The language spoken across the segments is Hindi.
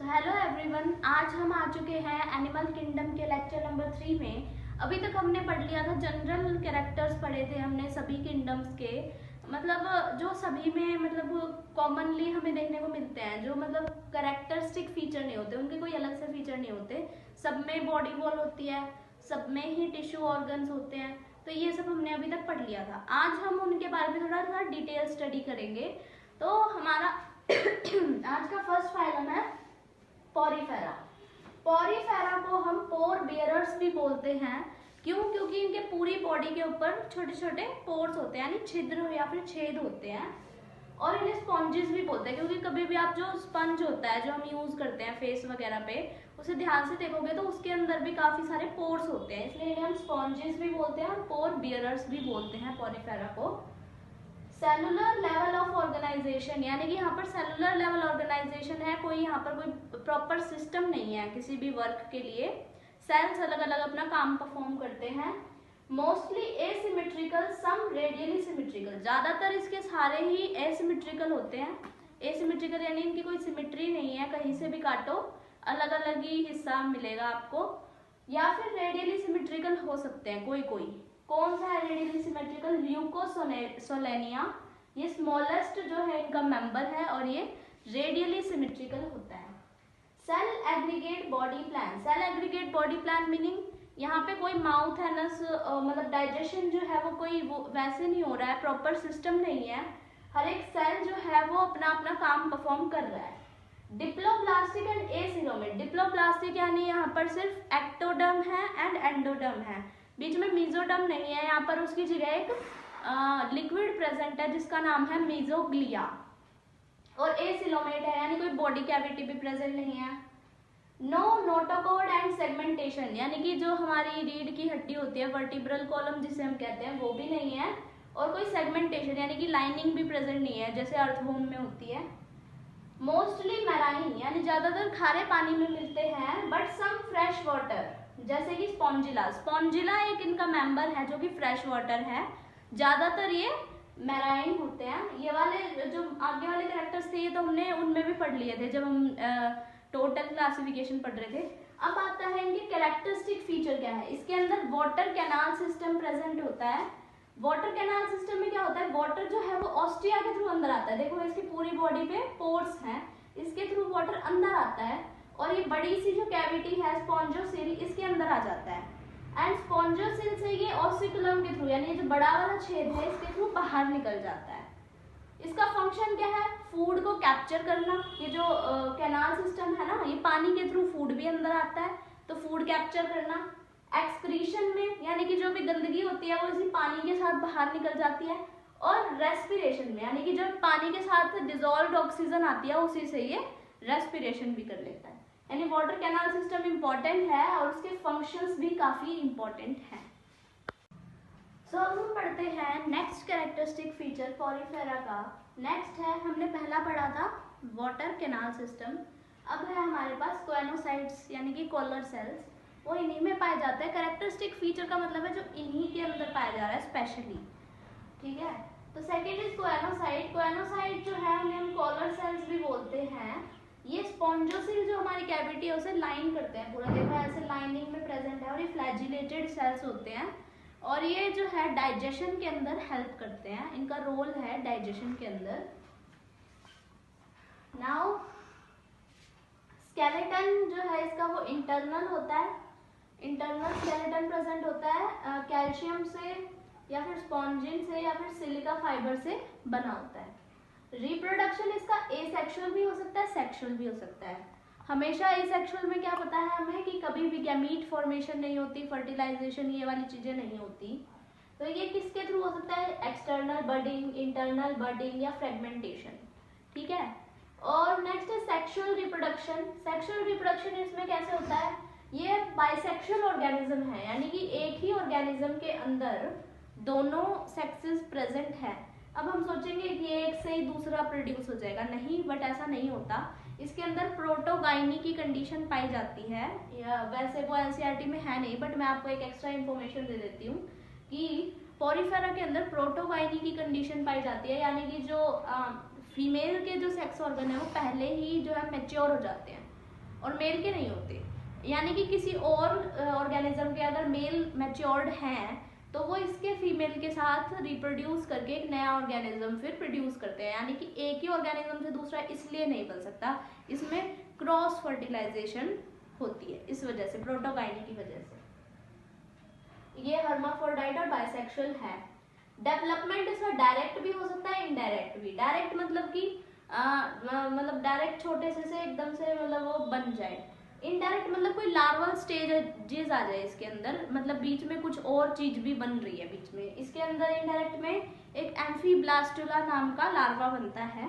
हेलो एवरीवन, आज हम आ चुके हैं एनिमल किंगडम के लेक्चर नंबर 3 में। अभी तक हमने पढ़ लिया था, जनरल कैरेक्टर्स पढ़े थे हमने सभी किंगडम्स के। मतलब जो सभी में मतलब कॉमनली हमें देखने को मिलते हैं, जो मतलब कैरेक्टरिस्टिक फीचर नहीं होते, उनके कोई अलग से फीचर नहीं होते। सब में बॉडी वॉल होती है, सब में ही टिश्यू ऑर्गन्स होते हैं। तो ये सब हमने अभी तक पढ़ लिया था। आज हम उनके बारे में थोड़ा सा डिटेल स्टडी करेंगे। तो हमारा आज का फर्स्ट फाइलम है पॉरीफेरा। पॉरीफेरा को हम पोर बियरर्स भी बोलते हैं। क्यों? क्योंकि इनके पूरी बॉडी के ऊपर छोटे छोटे पोर्स होते हैं, यानी छिद्र या फिर छेद होते हैं। और इन्हें स्पॉन्जेस भी बोलते हैं, क्योंकि कभी भी आप जो स्पंज होता है जो हम यूज करते हैं फेस वगैरह पे, उसे ध्यान से देखोगे तो उसके अंदर भी काफी सारे पोर्स होते हैं, इसलिए इन्हें हम स्पॉन्जेस भी बोलते हैं और पोर बियरर्स भी बोलते हैं पॉरीफेरा को। सेलुलर लेवल ऑफ ऑर्गेनाइजेशन, यानी कि यहाँ पर सेलुलर लेवल ऑर्गेनाइजेशन है, कोई यहाँ पर कोई प्रॉपर सिस्टम नहीं है किसी भी वर्क के लिए। सेल्स अलग अलग अपना काम परफॉर्म करते हैं। मोस्टली एसिमेट्रिकल, सम रेडियली सिमेट्रिकल, ज्यादातर इसके सारे ही एसिमेट्रिकल होते हैं। एसिमेट्रिकल यानी इनकी कोई सिमेट्री नहीं है, कहीं से भी काटो अलग अलग ही हिस्सा मिलेगा आपको। या फिर रेडियली सिमेट्रिकल हो सकते हैं कोई कोई। कौन सा है रेडियली सिमेट्रिकल? ल्यूकोसोलेनिया, ये स्मॉलेस्ट जो है इनका मेंबर है और ये रेडियली सिमेट्रिकल होता है। Cell aggregate body plan. Cell aggregate body plan meaning यहाँ पे कोई माउथ है ना, मतलब डाइजेशन जो है वो वैसे नहीं हो रहा है, प्रॉपर सिस्टम नहीं है। हर एक सेल जो है वो अपना अपना काम परफॉर्म कर रहा है। Diploblastic and acoelomate. डिप्लोब्लास्टिक यानी यहाँ पर सिर्फ एक्टोडर्म है एंड एंडोडर्म है, बीच में मीजोडर्म नहीं है। यहाँ पर उसकी जगह एक लिक्विड प्रेजेंट है जिसका नाम है मीजोग्लिया। और एसिलोमेट है यानी कोई बॉडी कैविटी भी प्रेजेंट नहीं है। नो नोटोकॉर्ड एंड सेगमेंटेशन, यानी कि जो हमारी रीढ़ की हड्डी होती है, वर्टिब्रल कॉलम जिसे हम कहते हैं, वो भी नहीं है। और कोई सेगमेंटेशन यानी कि लाइनिंग भी प्रेजेंट नहीं है, जैसे अर्थवॉर्म में होती है। मोस्टली मैराइन, यानी ज्यादातर खारे पानी में मिलते हैं, बट सम फ्रेश वाटर, जैसे कि स्पॉन्जिला। स्पॉन्जिला एक इनका मेंबर है जो कि फ्रेश वाटर है। ज्यादातर ये मैराइन होते हैं। ये वाले जो आगे वाले कैरेक्टर्स थे ये तो हमने उनमें भी पढ़ लिए थे जब हम टोटल क्लासिफिकेशन पढ़ रहे थे। अब आता है इनके कैरेक्टरिस्टिक फीचर क्या है। इसके अंदर वाटर कैनाल सिस्टम प्रेजेंट होता है। वाटर कैनाल सिस्टम में क्या होता है, वाटर जो है वो ऑस्टिया के थ्रू अंदर आता है। देखो इसकी पूरी बॉडी पे पोर्स हैं, इसके थ्रू वाटर अंदर आता है। और ये बड़ी सी जो कैविटी है स्पॉन्जोसिल, इसके अंदर आ जाता है। एंड स्पॉन्जोसिल से ये ऑसिकुलम के थ्रू, यानी ये जो बड़ा वाला छेद है इसके थ्रू बाहर निकल जाता है। इसका फंक्शन क्या है? फूड को कैप्चर करना। ये जो कैनाल सिस्टम है ना, ये पानी के थ्रू फूड भी अंदर आता है, तो फूड कैप्चर करना। एक्सक्रीशन में, यानी कि जो भी गंदगी होती है वो इसी पानी के साथ बाहर निकल जाती है। और रेस्पिरेशन में, यानी कि जब पानी के साथ डिजोल्व्ड ऑक्सीजन आती है उसी से ये रेस्पिरेशन भी कर लेता है। यानी वाटर कैनाल सिस्टम इम्पॉर्टेंट है और उसके फंक्शंस भी काफी इम्पॉर्टेंट हैं। सो अब हम पढ़ते हैं नेक्स्ट कैरेक्टरिस्टिक फीचर पॉरीफेरा का। नेक्स्ट है, हमने पहला पढ़ा था वाटर कैनाल सिस्टम। अब है हमारे पास कोएनोसाइट्स, यानी कि कॉलर सेल्स, वो इन्हीं में पाए जाते हैं। कैरेक्टरिस्टिक फीचर का मतलब है जो इन्हीं के अंदर पाया जा रहा है स्पेशली, ठीक है। तो सेकेंड इज कोएनोसाइट। कोएनोसाइट जो है उन्हें हम कॉलर सेल्स भी बोलते हैं। ये स्पॉन्जोसिल जो हमारी कैविटी है उसे लाइन करते हैं पूरा, देखो ऐसे लाइनिंग में प्रेजेंट है। और ये फ्लैजिलेटेड सेल्स होते हैं और ये जो है डाइजेशन के अंदर हेल्प करते हैं, इनका रोल है डाइजेशन के अंदर। नाउ स्केलेटन जो है इसका वो इंटरनल होता है, इंटरनल स्केलेटन प्रेजेंट होता है, कैल्शियम से या फिर स्पॉन्जिन से या फिर सिलिका फाइबर से बना होता है। रिप्रोडक्शन इसका एसेक्सुअल भी हो सकता है, सेक्सुअल भी हो सकता है। हमेशा एसेक्सुअल में क्या पता है हमें कि कभी भी गैमीट फॉर्मेशन नहीं होती, फर्टिलाइजेशन ये वाली चीजें नहीं होती। तो ये किसके थ्रू हो सकता है? एक्सटर्नल बडिंग, इंटरनल बडिंग या फ्रेगमेंटेशन, ठीक है। और नेक्स्ट है सेक्सुअल रिप्रोडक्शन। सेक्सुअल रिप्रोडक्शन इसमें कैसे होता है? ये बाइसेक्सुअल ऑर्गेनिज्म है, यानी कि एक ही ऑर्गेनिज्म के अंदर दोनों सेक्सेस प्रेजेंट है। अब हम सोचेंगे कि एक से ही दूसरा प्रोड्यूस हो जाएगा, नहीं, बट ऐसा नहीं होता। इसके अंदर प्रोटोगाइनी की कंडीशन पाई जाती है, या वैसे वो एनसीईआरटी में है नहीं, बट मैं आपको एक एक्स्ट्रा इन्फॉर्मेशन दे देती हूँ कि पॉरीफेरा के अंदर प्रोटोगाइनी की कंडीशन पाई जाती है, यानी कि जो फीमेल के जो सेक्स ऑर्गन है वो पहले ही जो है मैच्योर हो जाते हैं। और मेल के नहीं होते। यानी कि किसी और ऑर्गेनिज्म के अगर मेल मैच्योर्ड हैं तो वो इसके फीमेल के साथ रिप्रोड्यूस करके एक नया ऑर्गेनिज्म फिर प्रोड्यूस करते हैं। यानी कि एक ही ऑर्गेनिज्म से दूसरा इसलिए नहीं बन सकता, इसमें क्रॉस फर्टिलाइजेशन होती है, इस वजह से, प्रोटोगाइनी की वजह से। ये हर्माफ्रोडाइट और बाइसेक्सुअल है। डेवलपमेंट इसका डायरेक्ट भी हो सकता है, इनडायरेक्ट भी। डायरेक्ट मतलब कि मतलब डायरेक्ट छोटे से एकदम से मतलब वो बन जाए। इनडायरेक्ट मतलब कोई लार्वल स्टेजेस आ जाए इसके अंदर, मतलब बीच में कुछ और चीज भी बन रही है बीच में इसके अंदर। इनडायरेक्ट में एक एम्फीब्लास्टुला नाम का लार्वा बनता है।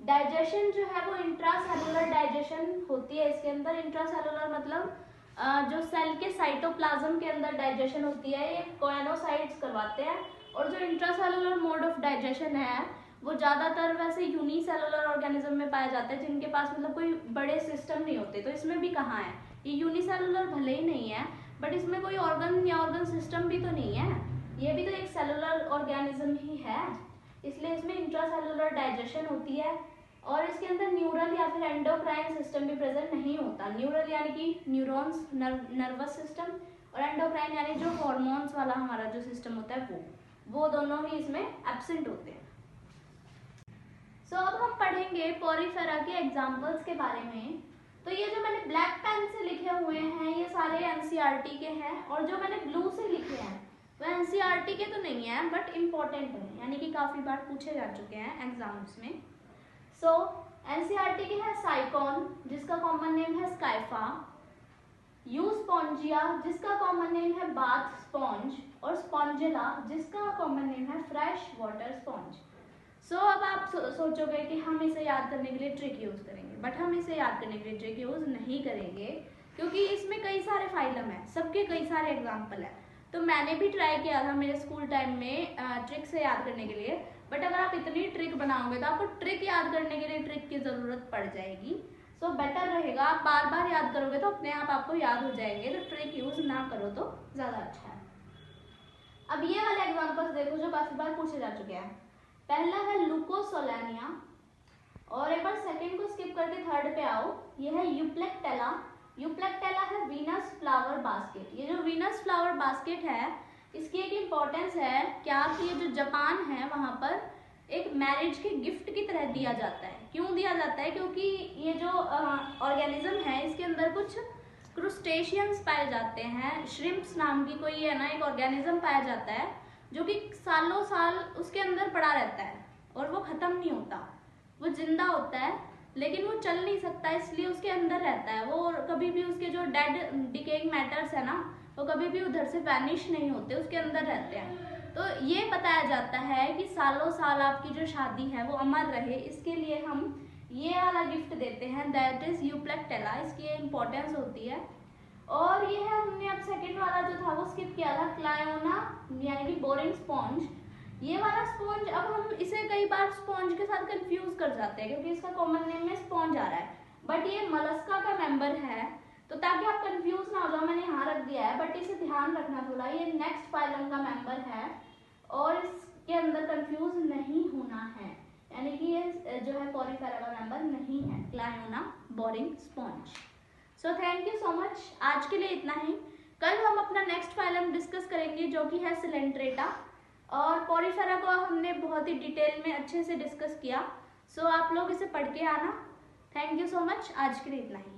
डाइजेशन जो है वो इंट्रासेलुलर डाइजेशन होती है इसके अंदर। इंट्रासेलुलर मतलब जो सेल के साइटोप्लाज्म के अंदर डाइजेशन होती है, ये कोएनोसाइट्स करवाते हैं। और जो इंट्रासेलुलर मोड ऑफ डाइजेशन है वो ज्यादातर वैसे यूनिसेलुलर ऑर्गेनिज्म में पाया जाता है, जिनके पास मतलब कोई बड़े सिस्टम नहीं होते। तो इसमें भी कहाँ है, ये यूनिसेलुलर भले ही नहीं है बट इसमें कोई ऑर्गन या ऑर्गन सिस्टम भी तो नहीं है, ये भी तो एक सेलुलर ऑर्गेनिज्म ही है, इसलिए इसमें इंट्रासेलुलर डाइजेशन होती है। और इसके अंदर न्यूरल या फिर एंडोक्राइन सिस्टम भी प्रेजेंट नहीं होता। न्यूरल यानी कि न्यूरॉन्स, नर्वस सिस्टम, और एंडोक्राइन यानी जो हॉर्मोन्स वाला हमारा जो सिस्टम होता है वो दोनों ही इसमें एब्सेंट होते हैं। सो अब हम पढ़ेंगे पोरीफेरा के एग्जाम्पल्स के बारे में। तो ये जो मैंने ब्लैक पेन से लिखे हुए हैं ये सारे एनसीईआरटी के हैं, और जो मैंने ब्लू से लिखे हैं वो एनसीईआरटी के तो नहीं है बट इम्पोर्टेंट है, यानी कि काफी बार पूछे जा चुके हैं एग्जाम्स में। सो एनसीईआरटी के है साइकॉन जिसका कॉमन नेम है स्काइफा, यूस्पोंजिया जिसका कॉमन नेम है बाथ स्पॉन्ज, और स्पॉन्जिला जिसका कॉमन नेम है फ्रेश वाटर स्पॉन्ज। सो अब आप सोचोगे कि हम इसे याद करने के लिए ट्रिक यूज करेंगे, बट हम इसे याद करने के लिए ट्रिक यूज नहीं करेंगे क्योंकि इसमें कई सारे फाइलम है, सबके कई सारे एग्जाम्पल है। तो मैंने भी ट्राई किया था मेरे स्कूल टाइम में ट्रिक से याद करने के लिए, बट अगर आप इतनी ट्रिक बनाओगे तो आपको ट्रिक याद करने के लिए ट्रिक की जरूरत पड़ जाएगी। सो बेटर रहेगा आप बार बार याद करोगे तो अपने आप आपको याद हो जाएंगे, तो ट्रिक यूज ना करो तो ज्यादा अच्छा है। अब ये वाले एग्जाम्पल्स देखो जो काफी बार पूछे जा चुके हैं। पहला है लुकोसोलानिया, और एक बार सेकंड को स्किप करके थर्ड पे आओ, ये है यूप्लेक्टेला। यूप्लेक्टेला है वीनस फ्लावर बास्केट। ये जो वीनस फ्लावर बास्केट है इसकी एक इम्पोर्टेंस है क्या कि ये जो जापान है वहां पर एक मैरिज के गिफ्ट की तरह दिया जाता है। क्यों दिया जाता है, क्योंकि ये जो ऑर्गेनिज्म है इसके अंदर कुछ क्रूस्टेशियंस पाए जाते हैं, श्रिम्प्स नाम की कोई है ना एक ऑर्गेनिज्म पाया जाता है जो कि सालों साल उसके अंदर पड़ा रहता है और वो खत्म नहीं होता, वो जिंदा होता है लेकिन वो चल नहीं सकता इसलिए उसके अंदर रहता है वो, कभी भी उसके जो डेड डिकेइंग मैटर्स है ना वो कभी भी उधर से वैनिश नहीं होते, उसके अंदर रहते हैं। तो ये बताया जाता है कि सालों साल आपकी जो शादी है वो अमर रहे, इसके लिए हम ये वाला गिफ्ट देते हैं, दैट इज यूप्लेक्टेला। इसकी इम्पोर्टेंस होती है। और ये है हमने अब सेकंड वाला जो था वो स्किप किया था, क्लायोना यानी कि बोरिंग स्पॉन्ज। ये वाला स्पॉन्ज अब हम इसे कई बार स्पॉन्ज के साथ कंफ्यूज कर जाते हैं क्योंकि इसका कॉमन नेम में स्पॉन्ज आ रहा है, बट ये मलस्का का मेंबर है। तो ताकि आप कंफ्यूज ना हो जाओ मैंने यहाँ रख दिया है, बट इसे ध्यान रखना थोड़ा, ये नेक्स्ट फाइलम का मेंबर है और इसके अंदर कंफ्यूज नहीं होना है, यानी कि ये जो है पोरीफेरा का मेंबर नहीं है, Cliona boring sponge. So thank you so much, आज के लिए इतना ही। कल हम अपना नेक्स्ट फाइलम डिस्कस करेंगे जो कि है सिलेंट्रेटा, और पोरीफेरा को हमने बहुत ही डिटेल में अच्छे से डिस्कस किया। सो आप लोग इसे पढ़ के आना। थैंक यू सो मच, आज के लिए इतना ही।